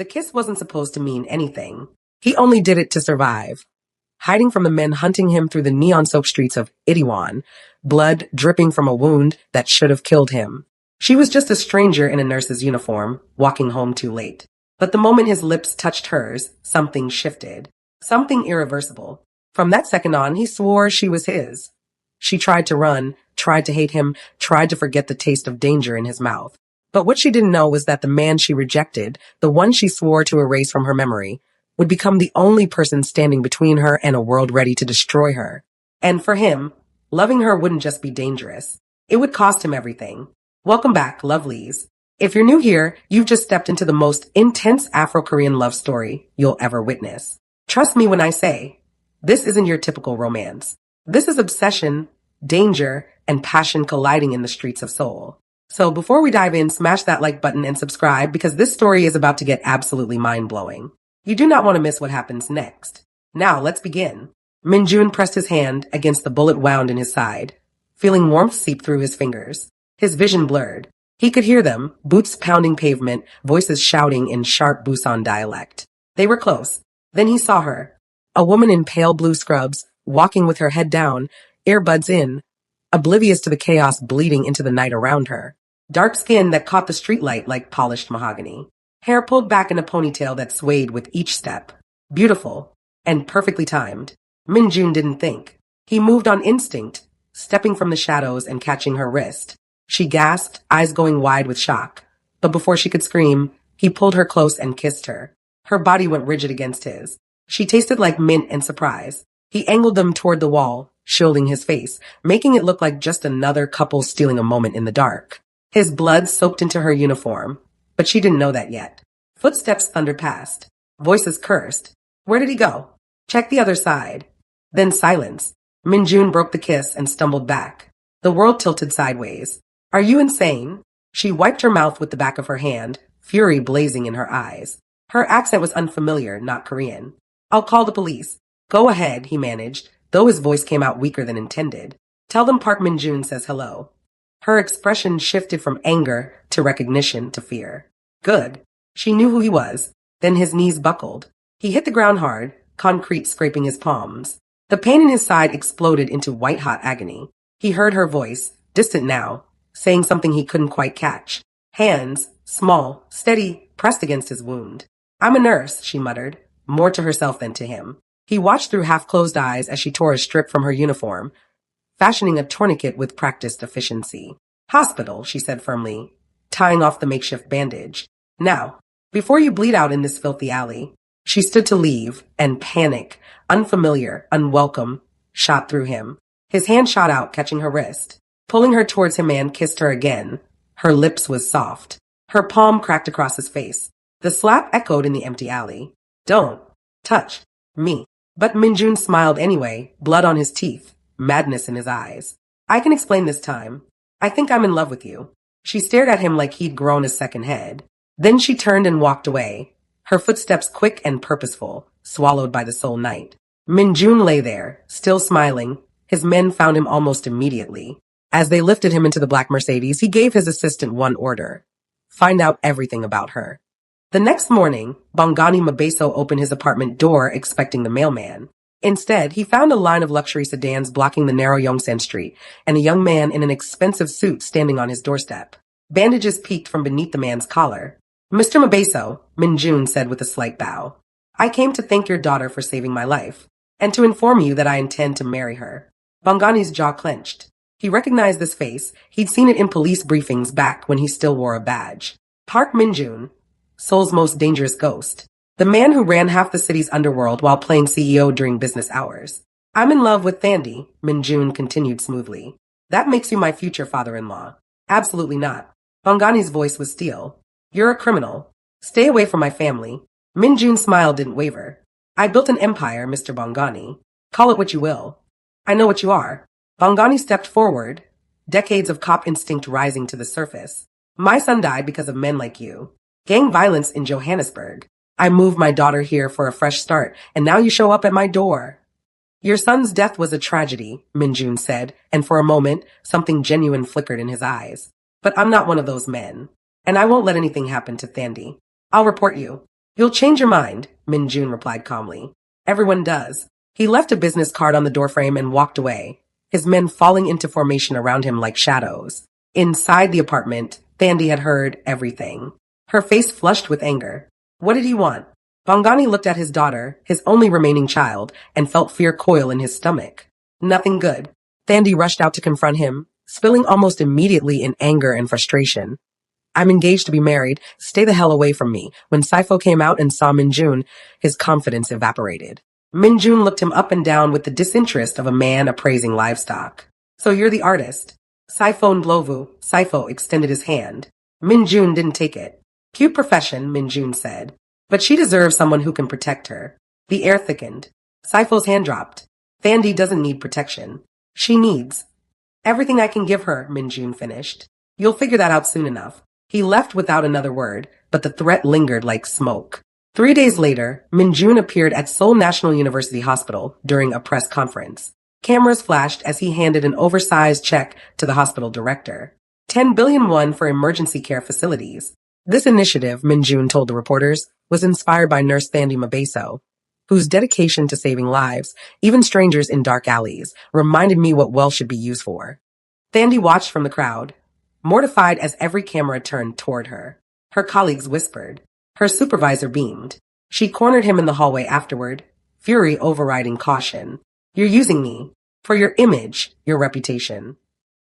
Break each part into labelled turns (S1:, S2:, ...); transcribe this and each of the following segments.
S1: The kiss wasn't supposed to mean anything. He only did it to survive. Hiding from the men hunting him through the neon-soaked streets of Itiwan, blood dripping from a wound that should have killed him. She was just a stranger in a nurse's uniform, walking home too late. But the moment his lips touched hers, something shifted. Something irreversible. From that second on, he swore she was his. She tried to run, tried to hate him, tried to forget the taste of danger in his mouth. But what she didn't know was that the man she rejected, the one she swore to erase from her memory, would become the only person standing between her and a world ready to destroy her. And for him, loving her wouldn't just be dangerous. It would cost him everything. Welcome back, lovelies. If you're new here, you've just stepped into the most intense Afro-Korean love story you'll ever witness. Trust me when I say, this isn't your typical romance. This is obsession, danger, and passion colliding in the streets of Seoul. So before we dive in, smash that like button and subscribe because this story is about to get absolutely mind-blowing. You do not want to miss what happens next. Now, let's begin. Minjun pressed his hand against the bullet wound in his side, feeling warmth seep through his fingers. His vision blurred. He could hear them, boots pounding pavement, voices shouting in sharp Busan dialect. They were close. Then he saw her. A woman in pale blue scrubs, walking with her head down, earbuds in, oblivious to the chaos bleeding into the night around her. Dark skin that caught the streetlight like polished mahogany. Hair pulled back in a ponytail that swayed with each step. Beautiful. And perfectly timed. Minjun didn't think. He moved on instinct, stepping from the shadows and catching her wrist. She gasped, eyes going wide with shock. But before she could scream, he pulled her close and kissed her. Her body went rigid against his. She tasted like mint and surprise. He angled them toward the wall, shielding his face, making it look like just another couple stealing a moment in the dark. His blood soaked into her uniform, but she didn't know that yet. Footsteps thundered past. Voices cursed. Where did he go? Check the other side. Then silence. Minjun broke the kiss and stumbled back. The world tilted sideways. Are you insane? She wiped her mouth with the back of her hand, fury blazing in her eyes. Her accent was unfamiliar, not Korean. I'll call the police. Go ahead, he managed, though his voice came out weaker than intended. Tell them Park Minjun says hello. Her expression shifted from anger to recognition to fear. Good. She knew who he was. Then his knees buckled. He hit the ground hard, concrete scraping his palms. The pain in his side exploded into white-hot agony. He heard her voice, distant now, saying something he couldn't quite catch. Hands, small, steady, pressed against his wound. I'm a nurse, she muttered, more to herself than to him. He watched through half-closed eyes as she tore a strip from her uniform, fashioning a tourniquet with practiced efficiency. Hospital, she said firmly, tying off the makeshift bandage. Now, before you bleed out in this filthy alley. She stood to leave, and panic, unfamiliar, unwelcome, shot through him. His hand shot out, catching her wrist. Pulling her towards him and kissed her again. Her lips was soft. Her palm cracked across his face. The slap echoed in the empty alley. Don't touch me. But Minjun smiled anyway, blood on his teeth, madness in his eyes. I can explain this time. I think I'm in love with you. She stared at him like he'd grown a second head. Then she turned and walked away, her footsteps quick and purposeful, swallowed by the Seoul night. Minjun lay there, still smiling. His men found him almost immediately. As they lifted him into the black Mercedes, he gave his assistant one order. Find out everything about her. The next morning, Bongani Mabeso opened his apartment door expecting the mailman. Instead, he found a line of luxury sedans blocking the narrow Yongsan Street and a young man in an expensive suit standing on his doorstep. Bandages peeked from beneath the man's collar. Mr. Mabeso, Minjun said with a slight bow. I came to thank your daughter for saving my life, and to inform you that I intend to marry her. Bongani's jaw clenched. He recognized this face. He'd seen it in police briefings back when he still wore a badge. Park Minjun, Seoul's most dangerous ghost. The man who ran half the city's underworld while playing CEO during business hours. I'm in love with Thandi, Minjun continued smoothly. That makes you my future father-in-law. Absolutely not. Bongani's voice was steel. You're a criminal. Stay away from my family. Minjun's smile didn't waver. I built an empire, Mr. Bongani. Call it what you will. I know what you are. Bongani stepped forward, decades of cop instinct rising to the surface. My son died because of men like you. Gang violence in Johannesburg. I moved my daughter here for a fresh start, and now you show up at my door. Your son's death was a tragedy, Minjun said, and for a moment, something genuine flickered in his eyes. But I'm not one of those men. And I won't let anything happen to Thandi. I'll report you. You'll change your mind, Min Jun replied calmly. Everyone does. He left a business card on the doorframe and walked away, his men falling into formation around him like shadows. Inside the apartment, Thandi had heard everything. Her face flushed with anger. What did he want? Bongani looked at his daughter, his only remaining child, and felt fear coil in his stomach. Nothing good. Thandi rushed out to confront him, spilling almost immediately in anger and frustration. I'm engaged to be married. Stay the hell away from me. When Saifo came out and saw Min Jun, his confidence evaporated. Min Jun looked him up and down with the disinterest of a man appraising livestock. So you're the artist. Saifo Ndlovu. Saifo extended his hand. Min Jun didn't take it. Cute profession, Min Jun said. But she deserves someone who can protect her. The air thickened. Saifo's hand dropped. Thandi doesn't need protection. She needs everything I can give her, Min Jun finished. You'll figure that out soon enough. He left without another word, but the threat lingered like smoke. 3 days later, Min Jun appeared at Seoul National University Hospital during a press conference. Cameras flashed as he handed an oversized check to the hospital director. 10 billion won for emergency care facilities. This initiative, Min Jun told the reporters, was inspired by nurse Thandi Mabeso, whose dedication to saving lives, even strangers in dark alleys, reminded me what wealth should be used for. Thandi watched from the crowd, mortified as every camera turned toward her. Her colleagues whispered. Her supervisor beamed. She cornered him in the hallway afterward, fury overriding caution. You're using me. For your image, your reputation.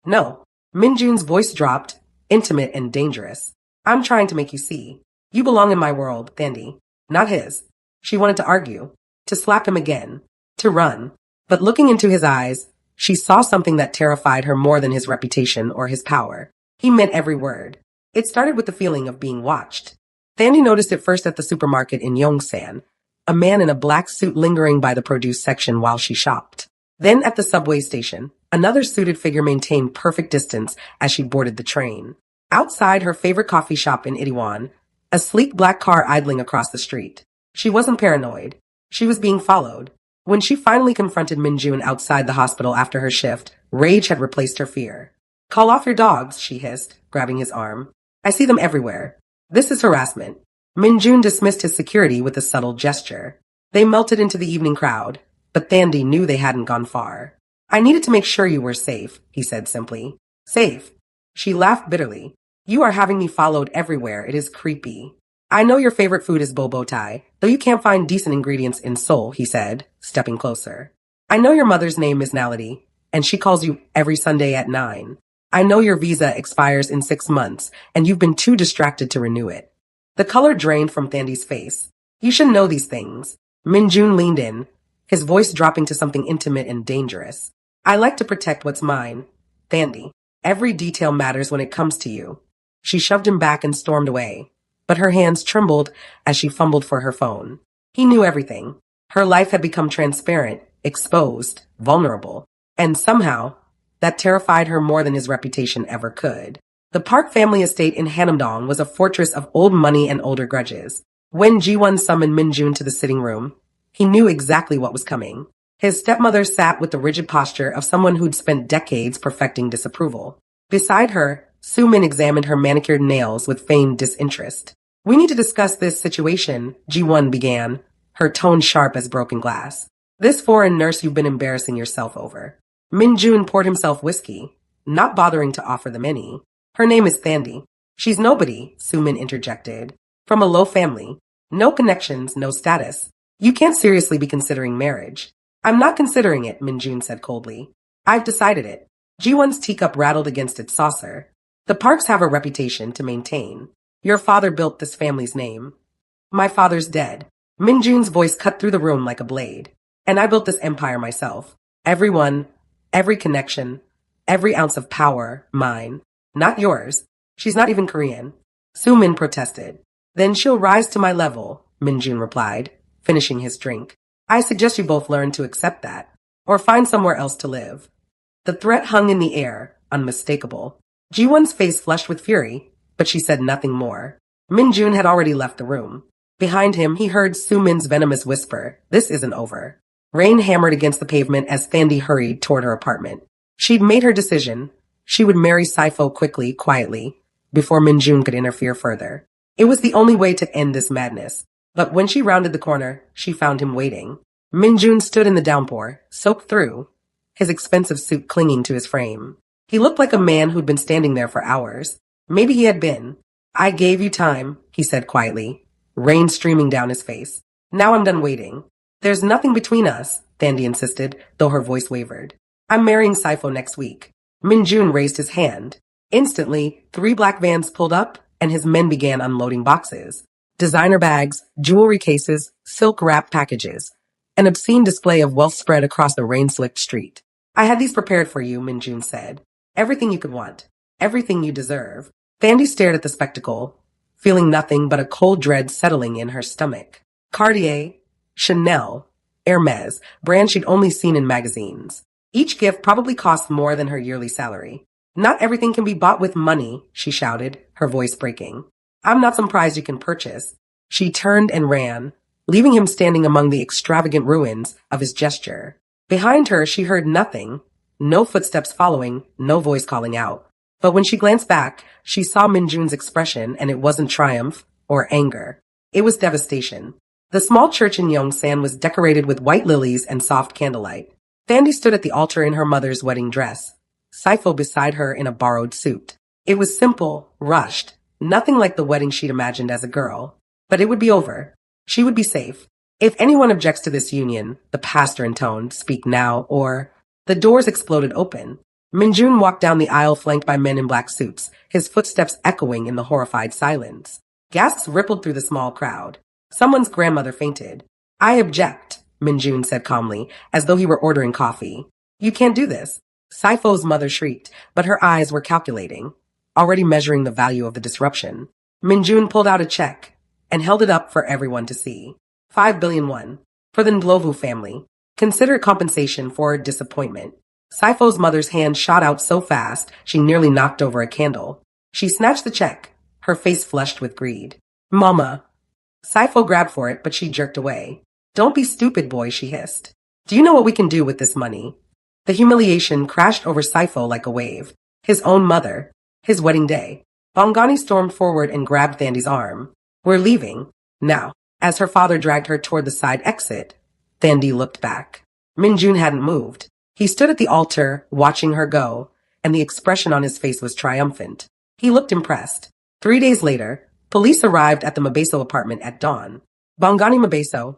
S1: No. Min Jun's voice dropped, intimate and dangerous. I'm trying to make you see. You belong in my world, Thandi, not his. She wanted to argue, to slap him again, to run. But looking into his eyes, she saw something that terrified her more than his reputation or his power. He meant every word. It started with the feeling of being watched. Thandi noticed it first at the supermarket in Yongsan, a man in a black suit lingering by the produce section while she shopped. Then at the subway station, another suited figure maintained perfect distance as she boarded the train. Outside her favorite coffee shop in Itaewon, a sleek black car idling across the street. She wasn't paranoid. She was being followed. When she finally confronted Min Jun outside the hospital after her shift, rage had replaced her fear. Call off your dogs, she hissed, grabbing his arm. I see them everywhere. This is harassment. Min Jun dismissed his security with a subtle gesture. They melted into the evening crowd, but Thandi knew they hadn't gone far. I needed to make sure you were safe, he said simply. Safe. She laughed bitterly. You are having me followed everywhere. It is creepy. I know your favorite food is bobo Thai, though you can't find decent ingredients in Seoul, he said, stepping closer. I know your mother's name is Nality, and she calls you every Sunday at 9. I know your visa expires in 6 months, and you've been too distracted to renew it. The color drained from Thandi's face. You should know these things. Min Jun leaned in, his voice dropping to something intimate and dangerous. I like to protect what's mine. Thandi, every detail matters when it comes to you. She shoved him back and stormed away, but her hands trembled as she fumbled for her phone. He knew everything. Her life had become transparent, exposed, vulnerable, and somehow, that terrified her more than his reputation ever could. The Park family estate in Hanamdong was a fortress of old money and older grudges. When Ji-won summoned Min Jun to the sitting room, he knew exactly what was coming. His stepmother sat with the rigid posture of someone who'd spent decades perfecting disapproval. Beside her, Soo-min examined her manicured nails with feigned disinterest. We need to discuss this situation, Ji-won began, her tone sharp as broken glass. This foreign nurse you've been embarrassing yourself over. Min Jun poured himself whiskey, not bothering to offer them any. Her name is Thandi. She's nobody, Soo-min interjected. From a low family. No connections, no status. You can't seriously be considering marriage. I'm not considering it, Min Jun said coldly. I've decided it. Ji-won's teacup rattled against its saucer. The Parks have a reputation to maintain. Your father built this family's name. My father's dead. Min Jun's voice cut through the room like a blade. And I built this empire myself. Everyone, every connection, every ounce of power, mine. Not yours. She's not even Korean. Soo-min protested. Then she'll rise to my level, Min Jun replied, finishing his drink. I suggest you both learn to accept that, or find somewhere else to live. The threat hung in the air, unmistakable. Ji-won's face flushed with fury, but she said nothing more. Min Jun had already left the room. Behind him, he heard Soo-min's venomous whisper, "This isn't over." Rain hammered against the pavement as Thandi hurried toward her apartment. She'd made her decision. She would marry Saifo quickly, quietly, before Min Jun could interfere further. It was the only way to end this madness. But when she rounded the corner, she found him waiting. Minjun stood in the downpour, soaked through, his expensive suit clinging to his frame. He looked like a man who'd been standing there for hours. Maybe he had been. I gave you time, he said quietly, rain streaming down his face. Now I'm done waiting. There's nothing between us, Thandi insisted, though her voice wavered. I'm marrying Saifo next week. Minjun raised his hand. Instantly, 3 black vans pulled up, and his men began unloading boxes. Designer bags, jewelry cases, silk-wrapped packages. An obscene display of wealth spread across the rain-slicked street. I had these prepared for you, Minjun said. Everything you could want. Everything you deserve. Thandi stared at the spectacle, feeling nothing but a cold dread settling in her stomach. Cartier, Chanel, Hermes, brands she'd only seen in magazines. Each gift probably cost more than her yearly salary. Not everything can be bought with money, she shouted, her voice breaking. I'm not some prize you can purchase. She turned and ran, leaving him standing among the extravagant ruins of his gesture. Behind her, she heard nothing, no footsteps following, no voice calling out. But when she glanced back, she saw Minjun's expression, and it wasn't triumph or anger. It was devastation. The small church in Yongsan was decorated with white lilies and soft candlelight. Thandi stood at the altar in her mother's wedding dress, Saifo beside her in a borrowed suit. It was simple, rushed, nothing like the wedding she'd imagined as a girl. But it would be over. She would be safe. If anyone objects to this union, the pastor intoned, speak now, or... The doors exploded open. Minjun walked down the aisle flanked by men in black suits, his footsteps echoing in the horrified silence. Gasps rippled through the small crowd. Someone's grandmother fainted. I object, Minjun said calmly, as though he were ordering coffee. You can't do this. Saifo's mother shrieked, but her eyes were calculating, already measuring the value of the disruption. Minjun pulled out a check and held it up for everyone to see. 5 billion won. For the Ndlovu family. Consider compensation for disappointment. Saifo's mother's hand shot out so fast she nearly knocked over a candle. She snatched the check, her face flushed with greed. Mama. Saifo grabbed for it, but she jerked away. Don't be stupid, boy, she hissed. Do you know what we can do with this money? The humiliation crashed over Saifo like a wave. His own mother. His wedding day. Bongani stormed forward and grabbed Thandi's arm. We're leaving. Now. As her father dragged her toward the side exit, Thandi looked back. Minjun hadn't moved. He stood at the altar, watching her go, and the expression on his face was triumphant. He looked impressed. 3 days later, police arrived at the Mabeso apartment at dawn. Bongani Mabeso,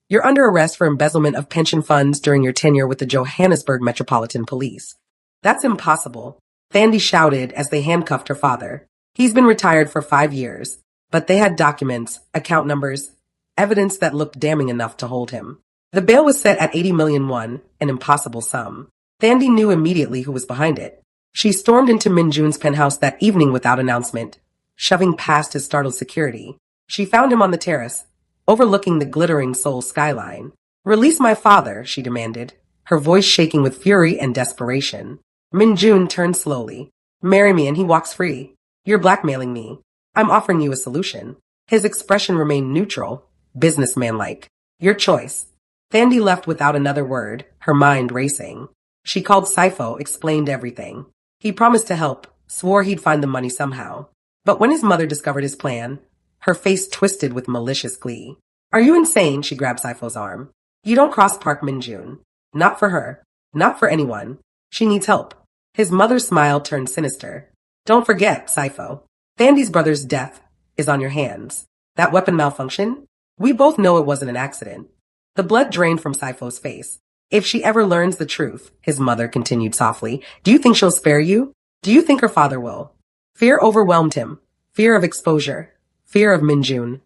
S1: you're under arrest for embezzlement of pension funds during your tenure with the Johannesburg Metropolitan Police. That's impossible, Thandi shouted as they handcuffed her father. He's been retired for 5 years, but they had documents, account numbers, evidence that looked damning enough to hold him. The bail was set at 80 million won, an impossible sum. Thandi knew immediately who was behind it. She stormed into Minjun's penthouse that evening without announcement, shoving past his startled security. She found him on the terrace, overlooking the glittering Seoul skyline. Release my father, she demanded, her voice shaking with fury and desperation. Minjun turned slowly. Marry me and he walks free. You're blackmailing me. I'm offering you a solution. His expression remained neutral, businessman-like. Your choice. Thandi left without another word, her mind racing. She called Saifo, explained everything. He promised to help, swore he'd find the money somehow. But when his mother discovered his plan, her face twisted with malicious glee. Are you insane? She grabbed Saifo's arm. You don't cross Park Minjun. Not for her. Not for anyone. She needs help. His mother's smile turned sinister. Don't forget, Saifo. Thandi's brother's death is on your hands. That weapon malfunction? We both know it wasn't an accident. The blood drained from Saifo's face. If she ever learns the truth, his mother continued softly, do you think she'll spare you? Do you think her father will? Fear overwhelmed him. Fear of exposure. Fear of Minjun.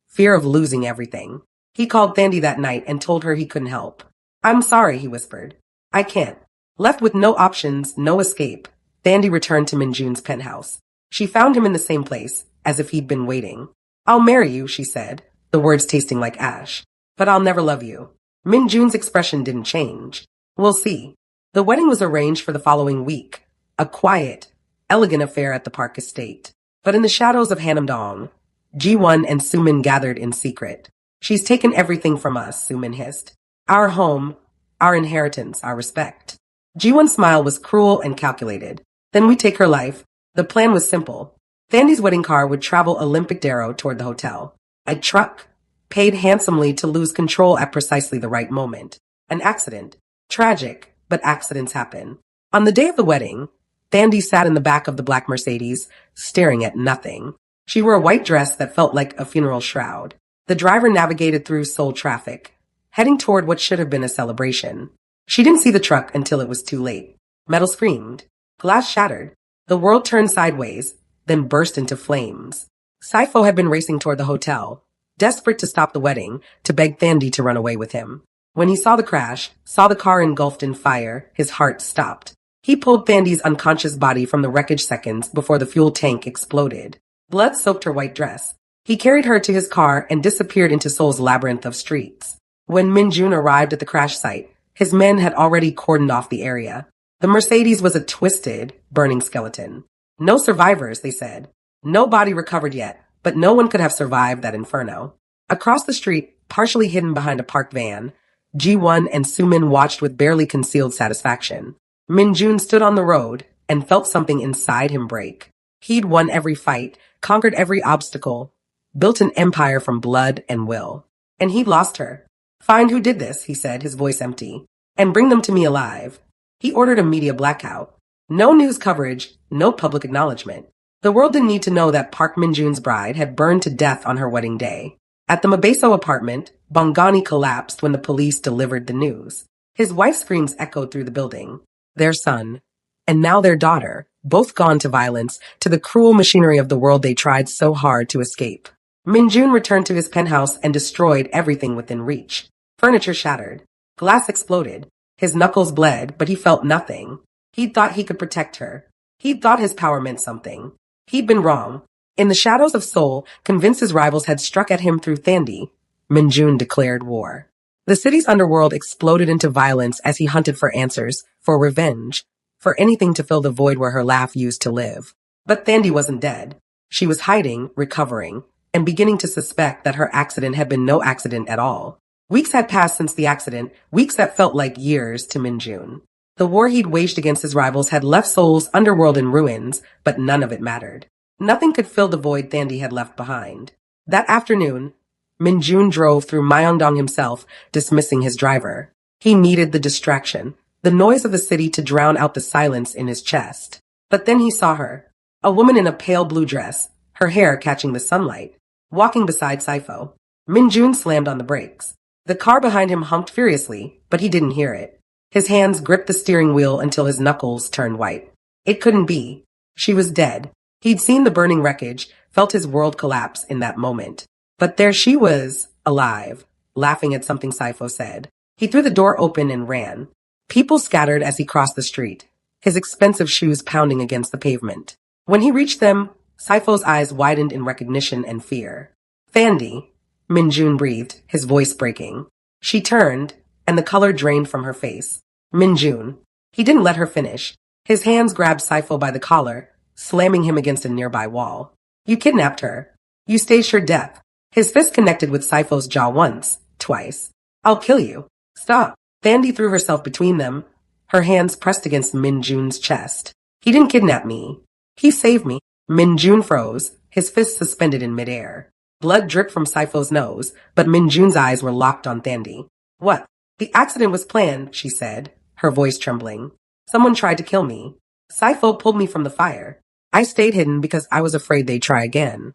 S1: Fear of losing everything. He called Thandi that night and told her he couldn't help. I'm sorry, he whispered. I can't. Left with no options, no escape, Thandi returned to Minjun's penthouse. She found him in the same place, as if he'd been waiting. I'll marry you, she said, the words tasting like ash. But I'll never love you. Minjun's expression didn't change. We'll see. The wedding was arranged for the following week. A quiet, elegant affair at the Park Estate. But in the shadows of Hanamdong, Ji-won and Sumin gathered in secret. She's taken everything from us, Sumin hissed. Our home, our inheritance, our respect. Ji-won's smile was cruel and calculated. Then we take her life. The plan was simple. Thandi's wedding car would travel Olympic Darrow toward the hotel. A truck, paid handsomely to lose control at precisely the right moment. An accident. Tragic, but accidents happen. On the day of the wedding, Thandi sat in the back of the black Mercedes, staring at nothing. She wore a white dress that felt like a funeral shroud. The driver navigated through Seoul traffic, heading toward what should have been a celebration. She didn't see the truck until it was too late. Metal screamed. Glass shattered. The world turned sideways, then burst into flames. Saifo had been racing toward the hotel, desperate to stop the wedding, to beg Thandi to run away with him. When he saw the crash, saw the car engulfed in fire, his heart stopped. He pulled Thandi's unconscious body from the wreckage seconds before the fuel tank exploded. Blood soaked her white dress. He carried her to his car and disappeared into Seoul's labyrinth of streets. When Min-jun arrived at the crash site, his men had already cordoned off the area. The Mercedes was a twisted, burning skeleton. No survivors, they said. No body recovered yet, but no one could have survived that inferno. Across the street, partially hidden behind a parked van, Ji-won and Soo-min watched with barely concealed satisfaction. Min-jun stood on the road and felt something inside him break. He'd won every fight, conquered every obstacle, built an empire from blood and will. And he'd lost her. Find who did this, he said, his voice empty, and bring them to me alive. He ordered a media blackout. No news coverage, no public acknowledgement. The world didn't need to know that Park Min-jun's bride had burned to death on her wedding day. At the Mabeso apartment, Bongani collapsed when the police delivered the news. His wife's screams echoed through the building. Their son, and now their daughter, both gone to violence, to the cruel machinery of the world they tried so hard to escape. Min-jun returned to his penthouse and destroyed everything within reach. Furniture shattered. Glass exploded. His knuckles bled, but he felt nothing. He'd thought he could protect her. He'd thought his power meant something. He'd been wrong. In the shadows of Seoul, convinced his rivals had struck at him through Thandi, Min-jun declared war. The city's underworld exploded into violence as he hunted for answers, for revenge, for anything to fill the void where her laugh used to live. But Thandi wasn't dead. She was hiding, recovering, and beginning to suspect that her accident had been no accident at all. Weeks had passed since the accident, weeks that felt like years to Min-jun. The war he'd waged against his rivals had left Seoul's underworld in ruins, but none of it mattered. Nothing could fill the void Thandi had left behind. That afternoon, Min-jun drove through Myeongdong himself, dismissing his driver. He needed the distraction, the noise of the city to drown out the silence in his chest. But then he saw her, a woman in a pale blue dress, her hair catching the sunlight, walking beside Saifo. Min-jun slammed on the brakes. The car behind him humped furiously, but he didn't hear it. His hands gripped the steering wheel until his knuckles turned white. It couldn't be. She was dead. He'd seen the burning wreckage, felt his world collapse in that moment. But there she was, alive, laughing at something Saifo said. He threw the door open and ran. People scattered as he crossed the street, his expensive shoes pounding against the pavement. When he reached them, Saifo's eyes widened in recognition and fear. Thandi, Min-jun breathed, his voice breaking. She turned, and the color drained from her face. Min-jun. He didn't let her finish. His hands grabbed Saifo by the collar, slamming him against a nearby wall. You kidnapped her. You staged her death. His fist connected with Saifo's jaw once, twice. I'll kill you. Stop. Thandi threw herself between them, her hands pressed against Min-jun's chest. He didn't kidnap me. He saved me. Min-jun froze, his fist suspended in midair. Blood dripped from Saifo's nose, but Min-jun's eyes were locked on Thandi. What? The accident was planned, she said, her voice trembling. Someone tried to kill me. Saifo pulled me from the fire. I stayed hidden because I was afraid they'd try again.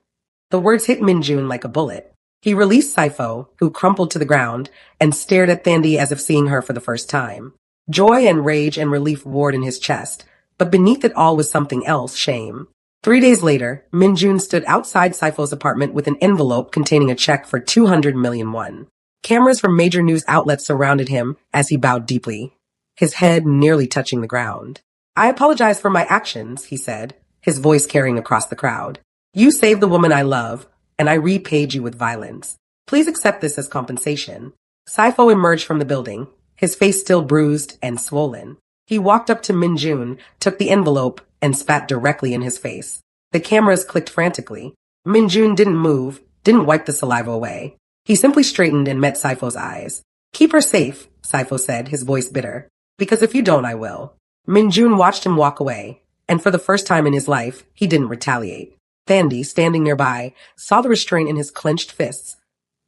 S1: The words hit Min-jun like a bullet. He released Saifo, who crumpled to the ground, and stared at Thandi as if seeing her for the first time. Joy and rage and relief warred in his chest, but beneath it all was something else, shame. 3 days later, Min-jun stood outside Saifo's apartment with an envelope containing a check for 200 million won. Cameras from major news outlets surrounded him as he bowed deeply, his head nearly touching the ground. I apologize for my actions, he said, his voice carrying across the crowd. You saved the woman I love, and I repaid you with violence. Please accept this as compensation. Saifo emerged from the building, his face still bruised and swollen. He walked up to Min-jun, took the envelope, and spat directly in his face. The cameras clicked frantically. Min-jun didn't move, didn't wipe the saliva away. He simply straightened and met Saifo's eyes. Keep her safe, Saifo said, his voice bitter. Because if you don't, I will. Min-jun watched him walk away, and for the first time in his life, he didn't retaliate. Thandi, standing nearby, saw the restraint in his clenched fists,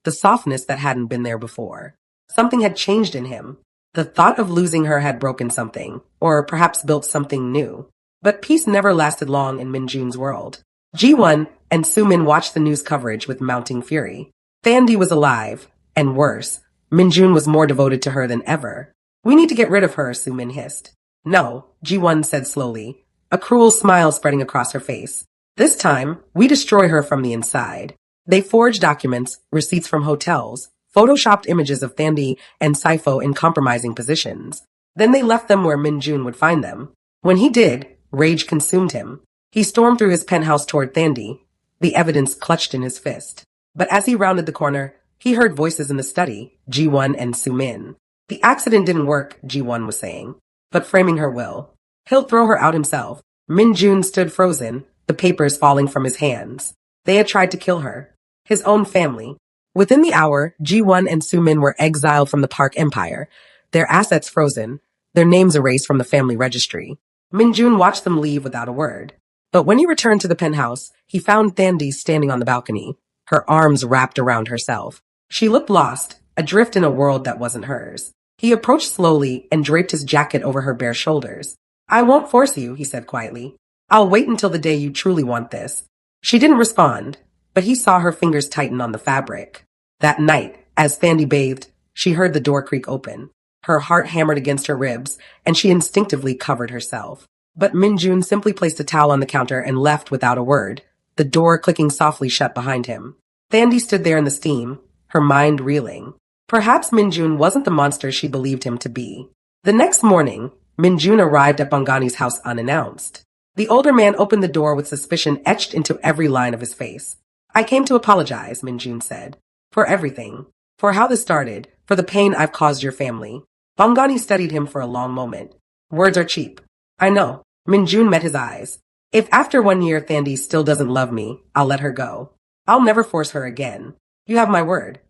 S1: the softness that hadn't been there before. Something had changed in him. The thought of losing her had broken something, or perhaps built something new. But peace never lasted long in Minjun's world. Ji-won and Sumin watched the news coverage with mounting fury. Thandi was alive, and worse, Minjun was more devoted to her than ever. We need to get rid of her, Sumin hissed. No, Ji-won said slowly, a cruel smile spreading across her face. This time, we destroy her from the inside. They forged documents, receipts from hotels, photoshopped images of Thandi and Saifo in compromising positions. Then they left them where Minjun would find them. When he did, rage consumed him. He stormed through his penthouse toward Thandi, the evidence clutched in his fist. But as he rounded the corner, he heard voices in the study, Ji-won and Sumin. The accident didn't work, Ji-won was saying, but framing her will. He'll throw her out himself. Minjun stood frozen, the papers falling from his hands. They had tried to kill her. His own family. Within the hour, Ji-won and Sumin were exiled from the Park Empire, their assets frozen, their names erased from the family registry. Minjun watched them leave without a word. But when he returned to the penthouse, he found Thandi standing on the balcony, her arms wrapped around herself. She looked lost, adrift in a world that wasn't hers. He approached slowly and draped his jacket over her bare shoulders. I won't force you, he said quietly. I'll wait until the day you truly want this. She didn't respond, but he saw her fingers tighten on the fabric. That night, as Thandi bathed, she heard the door creak open. Her heart hammered against her ribs, and she instinctively covered herself. But Minjun simply placed a towel on the counter and left without a word, the door clicking softly shut behind him. Thandi stood there in the steam, her mind reeling. Perhaps Minjun wasn't the monster she believed him to be. The next morning, Minjun arrived at Bangani's house unannounced. The older man opened the door with suspicion etched into every line of his face. I came to apologize, Minjun said. For everything. For how this started. For the pain I've caused your family. Bangani studied him for a long moment. Words are cheap. I know. Minjun met his eyes. If after 1 year Thandi still doesn't love me, I'll let her go. I'll never force her again. You have my word.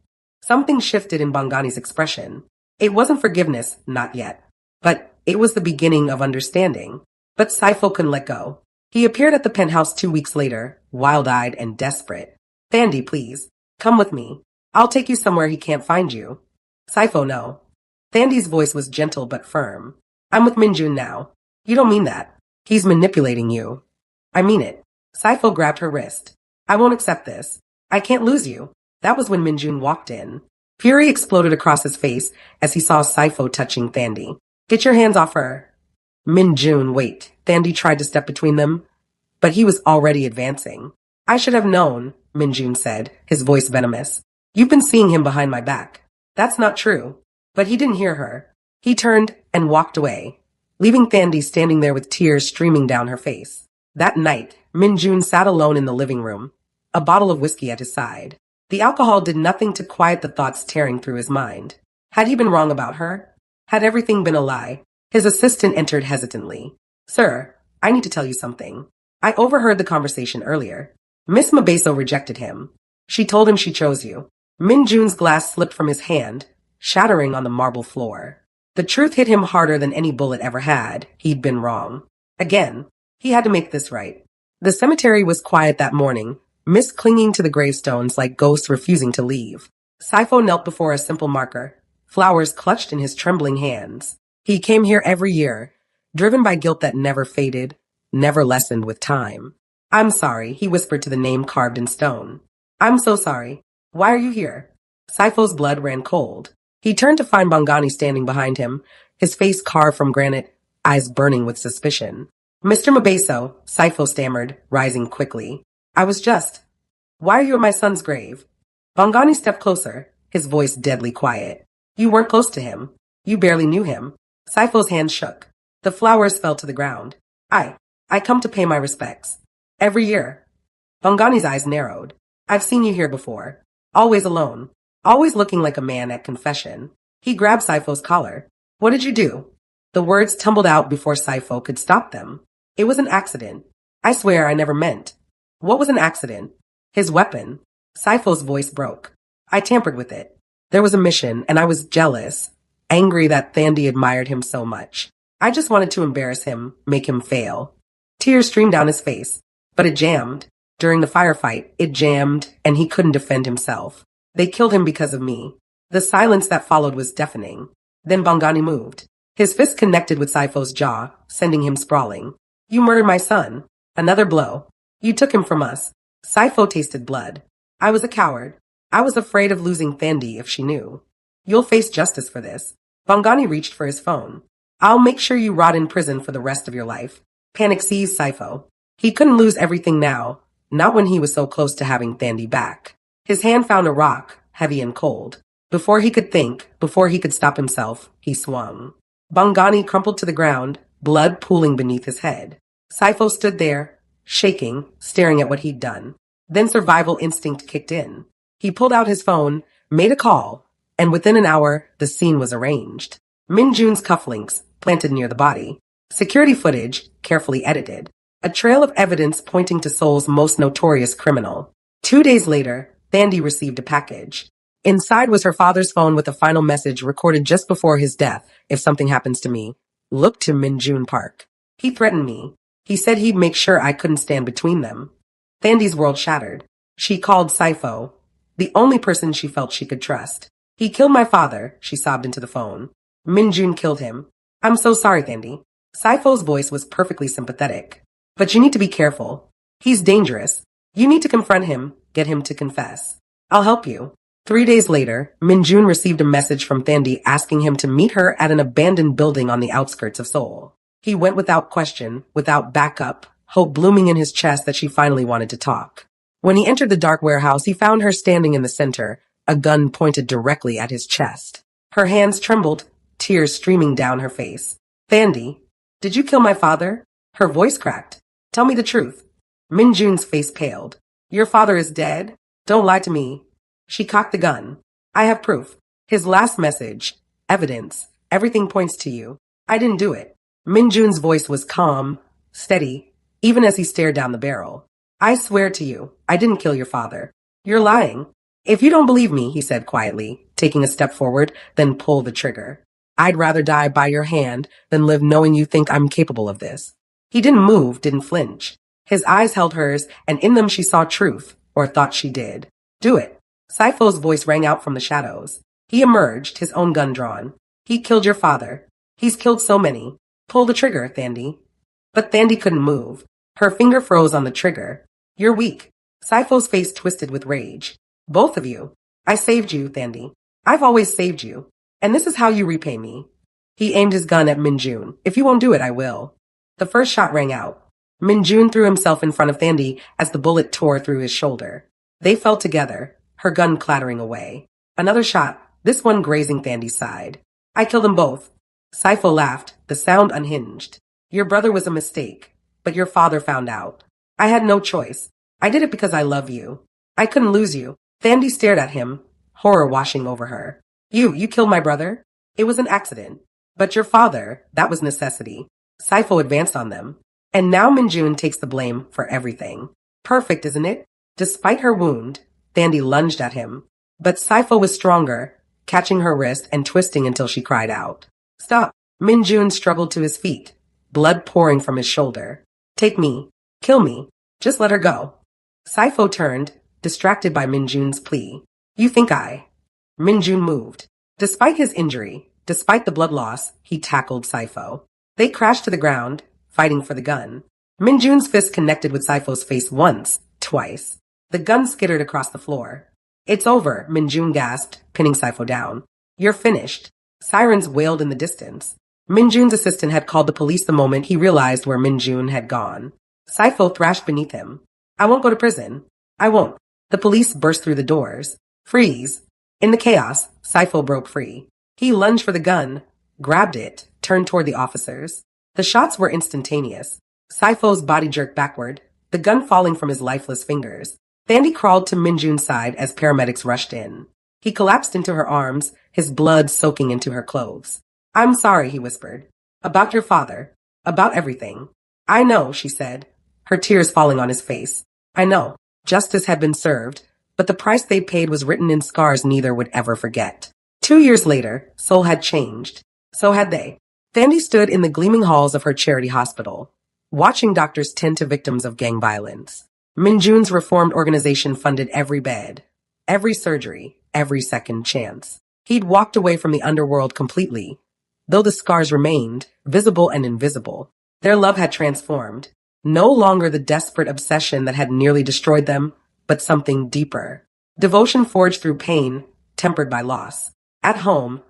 S1: Something shifted in Bangani's expression. It wasn't forgiveness, not yet. But it was the beginning of understanding. But Saifo couldn't let go. He appeared at the penthouse 2 weeks later, wild-eyed and desperate. Thandi, please, come with me. I'll take you somewhere he can't find you. Saifo, no. Thandi's voice was gentle but firm. I'm with Minjun now. You don't mean that. He's manipulating you. I mean it. Saifo grabbed her wrist. I won't accept this. I can't lose you. That was when Minjun walked in. Fury exploded across his face as he saw Saifo touching Thandi. Get your hands off her. Minjun, wait. Thandi tried to step between them, but he was already advancing. I should have known, Minjun said, his voice venomous. You've been seeing him behind my back. That's not true. But he didn't hear her. He turned and walked away, leaving Thandi standing there with tears streaming down her face. That night, Minjun sat alone in the living room, a bottle of whiskey at his side. The alcohol did nothing to quiet the thoughts tearing through his mind. Had he been wrong about her? Had everything been a lie? His assistant entered hesitantly. Sir, I need to tell you something. I overheard the conversation earlier. Miss Mabeso rejected him. She told him she chose you. Minjun's glass slipped from his hand, shattering on the marble floor. The truth hit him harder than any bullet ever had. He'd been wrong. Again, he had to make this right. The cemetery was quiet that morning, mist clinging to the gravestones like ghosts refusing to leave. Saifo knelt before a simple marker, flowers clutched in his trembling hands. He came here every year, driven by guilt that never faded, never lessened with time. I'm sorry, he whispered to the name carved in stone. I'm so sorry. Why are you here? Saifo's blood ran cold. He turned to find Bangani standing behind him, his face carved from granite, eyes burning with suspicion. Mr. Mabeso, Saifo stammered, rising quickly. I was just. Why are you at my son's grave? Bangani stepped closer, his voice deadly quiet. You weren't close to him. You barely knew him. Saifo's hand shook. The flowers fell to the ground. I come to pay my respects. Every year. Bangani's eyes narrowed. I've seen you here before. Always alone. Always looking like a man at confession. He grabbed Saifo's collar. What did you do? The words tumbled out before Saifo could stop them. It was an accident. I swear I never meant. What was an accident? His weapon. Saifo's voice broke. I tampered with it. There was a mission, and I was jealous, angry that Thandi admired him so much. I just wanted to embarrass him, make him fail. Tears streamed down his face, but it jammed. During the firefight, it jammed, and he couldn't defend himself. They killed him because of me. The silence that followed was deafening. Then Bongani moved. His fist connected with Saifo's jaw, sending him sprawling. You murdered my son. Another blow. You took him from us. Saifo tasted blood. I was a coward. I was afraid of losing Thandi if she knew. You'll face justice for this. Bongani reached for his phone. I'll make sure you rot in prison for the rest of your life. Panic seized Saifo. He couldn't lose everything now, not when he was so close to having Thandi back. His hand found a rock, heavy and cold. Before he could think, before he could stop himself, he swung. Bongani crumpled to the ground, blood pooling beneath his head. Saifo stood there, shaking, staring at what he'd done. Then survival instinct kicked in. He pulled out his phone, made a call, and within an hour, the scene was arranged. Minjun's cufflinks, planted near the body. Security footage, carefully edited. A trail of evidence pointing to Seoul's most notorious criminal. 2 days later, Thandi received a package. Inside was her father's phone with a final message recorded just before his death. If something happens to me, look to Minjun Park. He threatened me. He said he'd make sure I couldn't stand between them. Thandi's world shattered. She called Saifo, the only person she felt she could trust. He killed my father, she sobbed into the phone. Minjun killed him. I'm so sorry, Thandi. Saifo's voice was perfectly sympathetic. But you need to be careful. He's dangerous. You need to confront him, get him to confess. I'll help you. 3 days later, Minjun received a message from Thandi asking him to meet her at an abandoned building on the outskirts of Seoul. He went without question, without backup, hope blooming in his chest that she finally wanted to talk. When he entered the dark warehouse, he found her standing in the center, a gun pointed directly at his chest. Her hands trembled, tears streaming down her face. Thandi, did you kill my father? Her voice cracked. Tell me the truth. Minjun's face paled. Your father is dead? Don't lie to me. She cocked the gun. I have proof. His last message. Evidence. Everything points to you. I didn't do it. Minjun's voice was calm, steady, even as he stared down the barrel. I swear to you, I didn't kill your father. You're lying. If you don't believe me, he said quietly, taking a step forward, then pull the trigger. I'd rather die by your hand than live knowing you think I'm capable of this. He didn't move, didn't flinch. His eyes held hers, and in them she saw truth, or thought she did. Do it. Saifo's voice rang out from the shadows. He emerged, his own gun drawn. He killed your father. He's killed so many. Pull the trigger, Thandi. But Thandi couldn't move. Her finger froze on the trigger. You're weak. Saifo's face twisted with rage. Both of you. I saved you, Thandi. I've always saved you. And this is how you repay me. He aimed his gun at Minjun. If you won't do it, I will. The first shot rang out. Minjun threw himself in front of Thandi as the bullet tore through his shoulder. They fell together, her gun clattering away. Another shot, this one grazing Thandi's side. I killed them both. Saifo laughed, the sound unhinged. Your brother was a mistake, but your father found out. I had no choice. I did it because I love you. I couldn't lose you. Thandi stared at him, horror washing over her. You killed my brother? It was an accident. But your father, that was necessity. Saifo advanced on them. And now Minjun takes the blame for everything. Perfect, isn't it? Despite her wound, Thandi lunged at him. But Saifo was stronger, catching her wrist and twisting until she cried out. Stop. Minjun struggled to his feet, blood pouring from his shoulder. Take me. Kill me. Just let her go. Saifo turned, distracted by Minjun's plea. You think I... Minjun moved. Despite his injury, despite the blood loss, he tackled Saifo. They crashed to the ground, fighting for the gun. Minjun's fist connected with Saifo's face once, twice. The gun skittered across the floor. It's over, Minjun gasped, pinning Saifo down. You're finished. Sirens wailed in the distance. Minjun's assistant had called the police the moment he realized where Minjun had gone. Saifo thrashed beneath him. I won't go to prison. I won't. The police burst through the doors. Freeze. In the chaos, Saifo broke free. He lunged for the gun, grabbed it, turned toward the officers. The shots were instantaneous. Saifo's body jerked backward, the gun falling from his lifeless fingers. Thandi crawled to Minjun's side as paramedics rushed in. He collapsed into her arms, his blood soaking into her clothes. I'm sorry, he whispered. About your father. About everything. I know, she said, her tears falling on his face. I know. Justice had been served, but the price they paid was written in scars neither would ever forget. 2 years later, Seoul had changed. So had they. Thandi stood in the gleaming halls of her charity hospital, watching doctors tend to victims of gang violence. Minjun's reformed organization funded every bed, every surgery, every second chance. He'd walked away from the underworld completely, though the scars remained, visible and invisible. Their love had transformed, no longer the desperate obsession that had nearly destroyed them, but something deeper. Devotion forged through pain, tempered by loss. At home,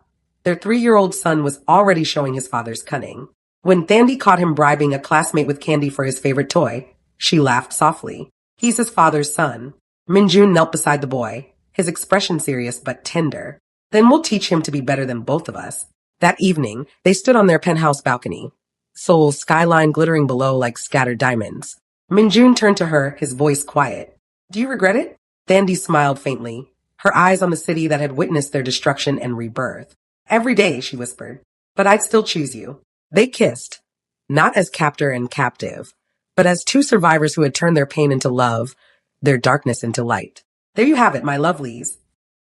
S1: their 3-year-old son was already showing his father's cunning. When Thandi caught him bribing a classmate with candy for his favorite toy, she laughed softly. He's his father's son. Minjun knelt beside the boy, his expression serious but tender. Then we'll teach him to be better than both of us. That evening, they stood on their penthouse balcony, Seoul's skyline glittering below like scattered diamonds. Minjun turned to her, his voice quiet. Do you regret it? Thandi smiled faintly, her eyes on the city that had witnessed their destruction and rebirth. Every day, she whispered, but I'd still choose you. They kissed, not as captor and captive, but as two survivors who had turned their pain into love, their darkness into light. There you have it, my lovelies.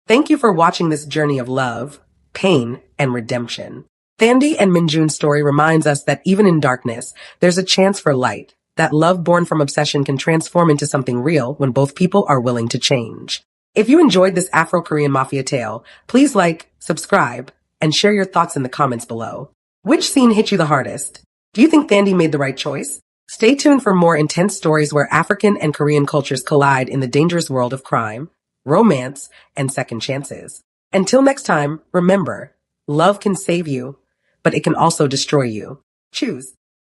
S1: Thank you for watching this journey of love, pain, and redemption. Thandi and Minjun's story reminds us that even in darkness, there's a chance for light, that love born from obsession can transform into something real when both people are willing to change. If you enjoyed this Afro-Korean Mafia tale, please like, subscribe, and share your thoughts in the comments below. Which scene hit you the hardest? Do you think Thandi made the right choice? Stay tuned for more intense stories where African and Korean cultures collide in the dangerous world of crime, romance, and second chances. Until next time, remember, love can save you, but it can also destroy you. Choose.